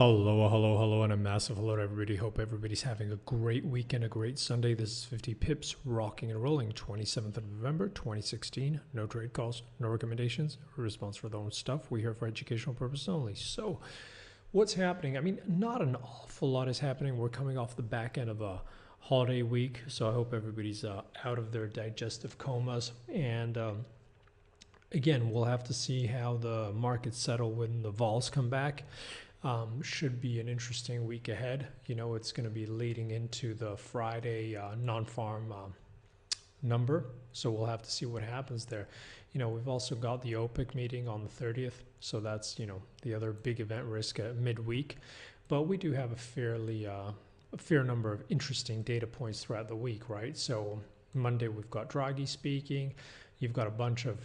Hello, and a massive hello to everybody. Hope everybody's having a great weekend, a great Sunday. This is 50 Pips, rocking and rolling, 27th of November, 2016. No trade calls, no recommendations, response for their own stuff. We're here for educational purposes only. So, what's happening? I mean, not an awful lot is happening. We're coming off the back end of a holiday week, so I hope everybody's out of their digestive comas. And again, we'll have to see how the markets settle when the vols come back. Should be an interesting week ahead. You know, it's going to be leading into the Friday non-farm number, so we'll have to see what happens there. You know, we've also got the OPEC meeting on the 30th, so that's, you know, the other big event risk at midweek. But we do have a fair number of interesting data points throughout the week, right? So Monday we've got Draghi speaking. You've got a bunch of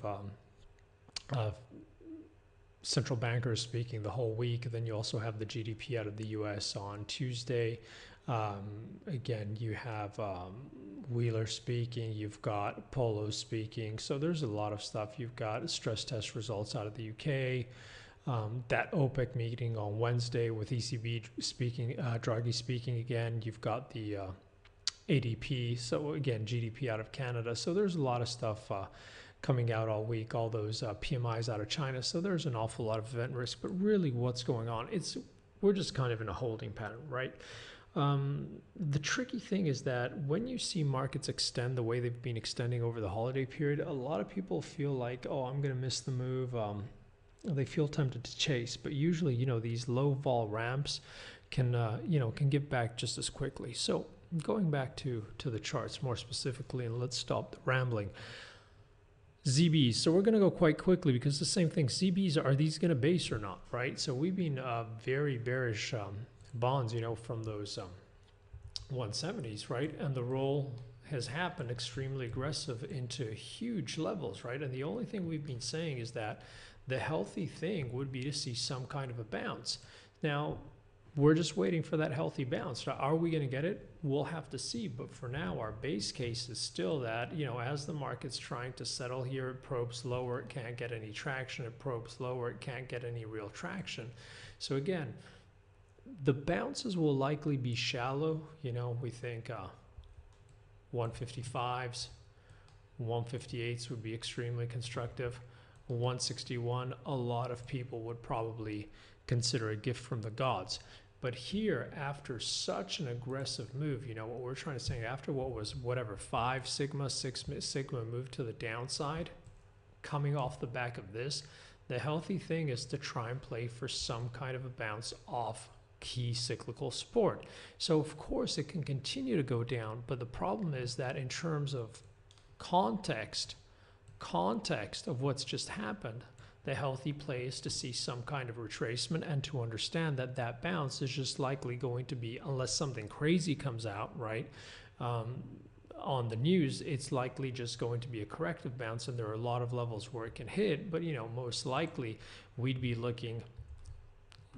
central bankers speaking the whole week. Then you also have the GDP out of the US on Tuesday. Again, you have Wheeler speaking, you've got Polo speaking. So there's a lot of stuff. You've got stress test results out of the UK. That OPEC meeting on Wednesday with ECB speaking, Draghi speaking again. You've got the ADP. So again, GDP out of Canada. So there's a lot of stuff coming out all week, all those PMIs out of China. So there's an awful lot of event risk, but really what's going on? We're just kind of in a holding pattern, right? The tricky thing is that when you see markets extend the way they've been extending over the holiday period, a lot of people feel like, oh, I'm going to miss the move. They feel tempted to chase, but usually, you know, these low vol ramps can give back just as quickly. So going back to the charts more specifically, and let's stop the rambling. ZBs. So we're going to go quite quickly because the same thing. ZBs, are these going to base or not, right? So we've been very bearish bonds, you know, from those 170s, right? And the roll has happened extremely aggressive into huge levels, right? And the only thing we've been saying is that the healthy thing would be to see some kind of a bounce. Now, we're just waiting for that healthy bounce. Now, are we going to get it? We'll have to see. But for now, our base case is still that, you know, as the market's trying to settle here, it probes lower, it can't get any traction. It probes lower, it can't get any real traction. So again, the bounces will likely be shallow. You know, we think 155s, 158s would be extremely constructive. 161, a lot of people would probably consider a gift from the gods. But here, after such an aggressive move, you know, what we're trying to say, after what was whatever, 5 sigma, 6 sigma move to the downside, coming off the back of this, the healthy thing is to try and play for some kind of a bounce off key cyclical support. So of course it can continue to go down, but the problem is that in terms of context of what's just happened, the healthy play is to see some kind of retracement and to understand that that bounce is just likely going to be, unless something crazy comes out, right, on the news, it's likely just going to be a corrective bounce, and there are a lot of levels where it can hit, but, you know, most likely we'd be looking,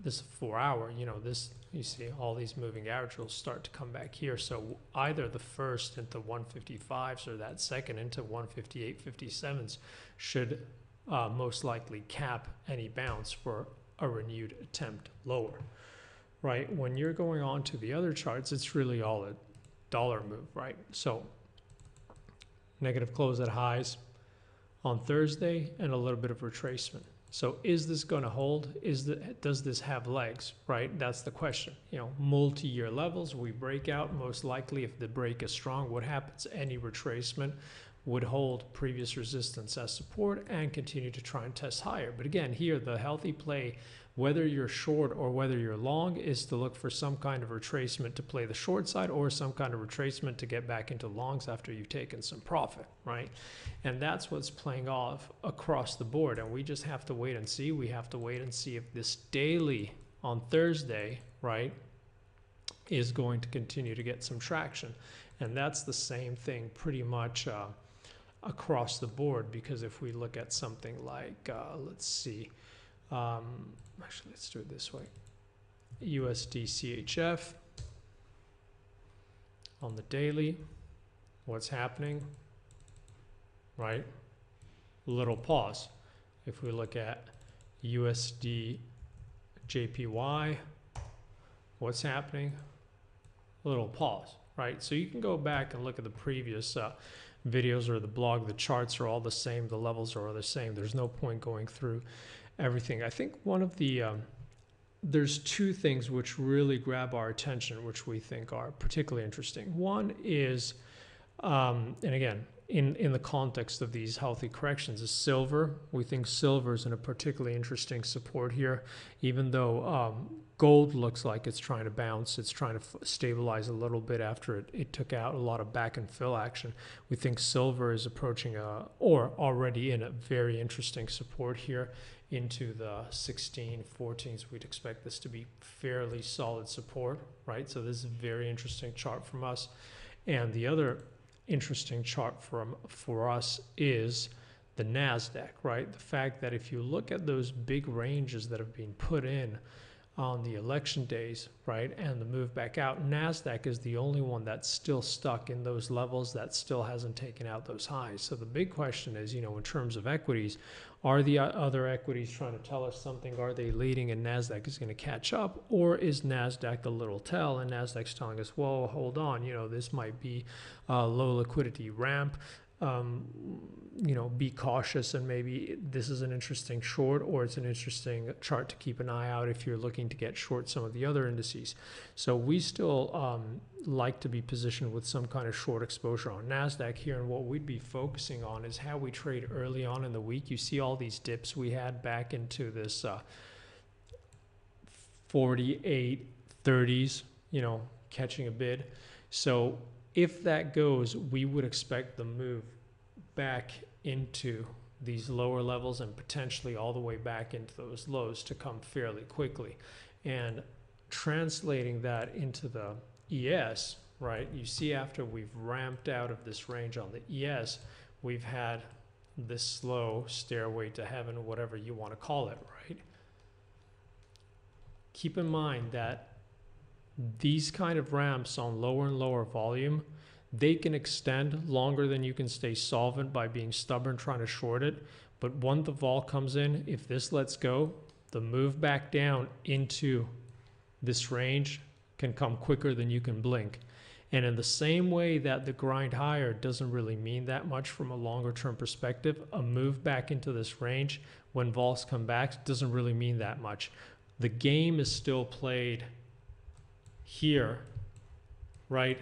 this 4 hour, you know, this, you see all these moving averages will start to come back here. So either the first into 155s or that second into 158, 57s should most likely cap any bounce for a renewed attempt lower, right? When you're going on to the other charts, it's really all a dollar move, right? So negative close at highs on Thursday and a little bit of retracement. So is this going to hold? Does this have legs, right? That's the question. You know, multi-year levels, we break out. Most likely, if the break is strong, what happens? Any retracement would hold previous resistance as support and continue to try and test higher. But again, here, the healthy play, whether you're short or whether you're long, is to look for some kind of retracement to play the short side or some kind of retracement to get back into longs after you've taken some profit, right? And that's what's playing off across the board. And we just have to wait and see. We have to wait and see if this daily on Thursday, right, is going to continue to get some traction. And that's the same thing pretty much across the board, because if we look at something like, let's see, actually, let's do it this way. USD CHF on the daily, what's happening, right? Little pause. If we look at USD JPY, What's happening? A little pause, right? So you can go back and look at the previous videos or the blog. The charts are all the same. The levels are all the same. There's no point going through everything. I think one of the there's two things which really grab our attention, which we think are particularly interesting. One is, and again, in the context of these healthy corrections, is silver. We think silver is in a particularly interesting support here, even though gold looks like it's trying to bounce. It's trying to stabilize a little bit after it took out a lot of back and fill action. We think silver is approaching or already in a very interesting support here into the 16, 14s. We'd expect this to be fairly solid support, right? So this is a very interesting chart from us. And the other interesting chart for us is the NASDAQ, right? The fact that if you look at those big ranges that have been put in on the election days, right, and the move back out, NASDAQ is the only one that's still stuck in those levels, that still hasn't taken out those highs. So the big question is, you know, in terms of equities, are the other equities trying to tell us something? Are they leading and NASDAQ is going to catch up? Or is NASDAQ a little tell and NASDAQ's telling us, whoa, hold on, you know, this might be a low liquidity ramp. You know, be cautious, and maybe this is an interesting short, or it's an interesting chart to keep an eye out if you're looking to get short some of the other indices. So we still like to be positioned with some kind of short exposure on NASDAQ here, and what we'd be focusing on is how we trade early on in the week. You see all these dips we had back into this 48, 30s, you know, catching a bid. So if that goes, we would expect the move back into these lower levels and potentially all the way back into those lows to come fairly quickly. And translating that into the ES, right, you see after we've ramped out of this range on the ES, we've had this slow stairway to heaven, whatever you want to call it, right? Keep in mind that these kind of ramps on lower and lower volume, they can extend longer than you can stay solvent by being stubborn trying to short it. But when the vol comes in, if this lets go, the move back down into this range can come quicker than you can blink. And in the same way that the grind higher doesn't really mean that much from a longer term perspective, a move back into this range when vols come back doesn't really mean that much. The game is still played here, right?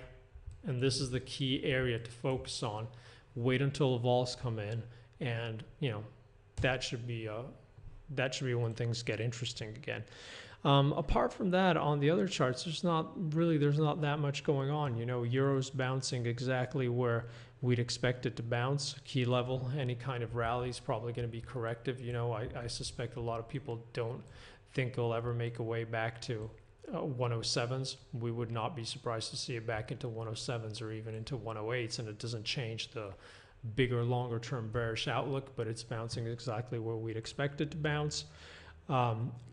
And this is the key area to focus on. Wait until the vols come in, and you know that should be when things get interesting again. Apart from that, on the other charts, there's not that much going on. You know, euro's bouncing exactly where we'd expect it to bounce. Key level, any kind of rally is probably going to be corrective. You know, I suspect a lot of people don't think it'll ever make a way back to 107s. We would not be surprised to see it back into 107s or even into 108s, and it doesn't change the bigger, longer term bearish outlook, but it's bouncing exactly where we'd expect it to bounce.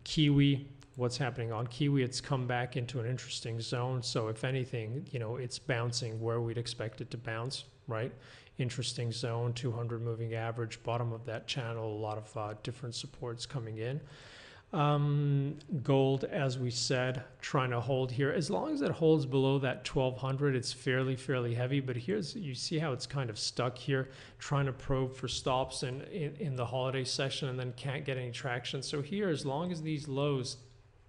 Kiwi, what's happening on Kiwi? It's come back into an interesting zone. So if anything, you know, it's bouncing where we'd expect it to bounce, right? Interesting zone, 200 moving average, bottom of that channel, a lot of different supports coming in. Gold, as we said, trying to hold here. As long as it holds below that 1200, it's fairly heavy. But here's, you see how it's kind of stuck here, trying to probe for stops in the holiday session and then can't get any traction. So here, as long as these lows,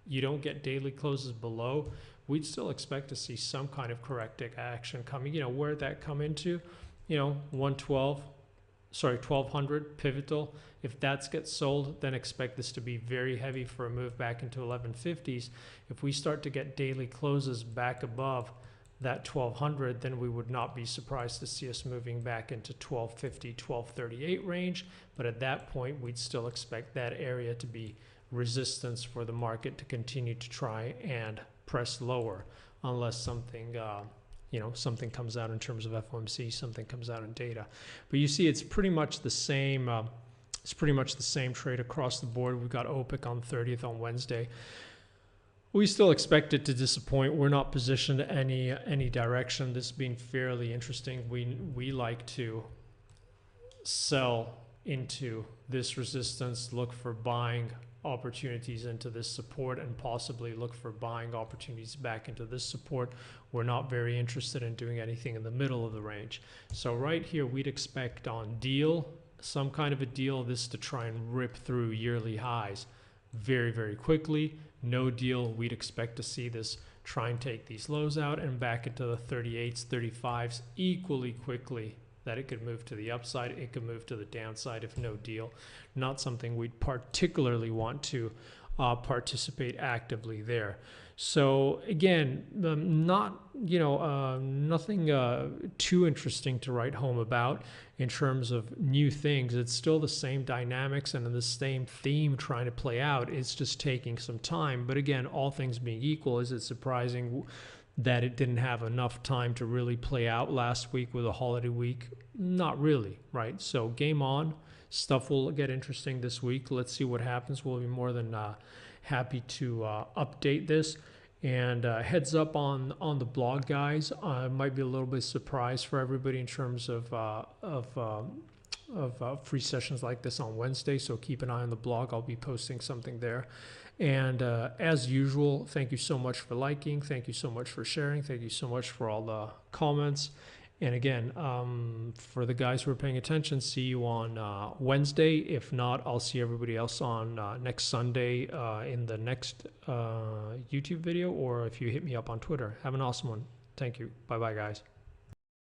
you don't get daily closes below, we'd still expect to see some kind of corrective action coming. You know, where'd that come into? You know, 1200 pivotal. If that gets sold, then expect this to be very heavy for a move back into 1150s. If we start to get daily closes back above that 1200, then we would not be surprised to see us moving back into 1250, 1238 range. But at that point, we'd still expect that area to be resistance for the market to continue to try and press lower, unless something something comes out in terms of FOMC, something comes out in data. But you see, it's pretty much the same. It's pretty much the same trade across the board. We've got OPEC on 30th on Wednesday. We still expect it to disappoint. We're not positioned any direction. This being fairly interesting. We like to sell into this resistance, look for buying opportunities into this support and possibly look for buying opportunities back into this support. We're not very interested in doing anything in the middle of the range. So right here, we'd expect on deal, some kind of a deal, this to try and rip through yearly highs very, very quickly. No deal, we'd expect to see this try and take these lows out and back into the 38s, 35s equally quickly. That it could move to the upside, it could move to the downside if no deal. Not something we'd particularly want to participate actively there. So again, nothing too interesting to write home about in terms of new things. It's still the same dynamics and the same theme trying to play out. It's just taking some time. But again, all things being equal, is it surprising that it didn't have enough time to really play out last week with a holiday week? Not really, right? So game on. Stuff will get interesting this week. Let's see what happens. We'll be more than happy to update this. And heads up on the blog, guys. Might be a little bit surprised for everybody in terms of free sessions like this on Wednesday. So keep an eye on the blog. I'll be posting something there. And as usual, thank you so much for liking. Thank you so much for sharing. Thank you so much for all the comments. And again, for the guys who are paying attention, see you on Wednesday. If not, I'll see everybody else on next Sunday in the next YouTube video, or if you hit me up on Twitter. Have an awesome one. Thank you. Bye-bye, guys.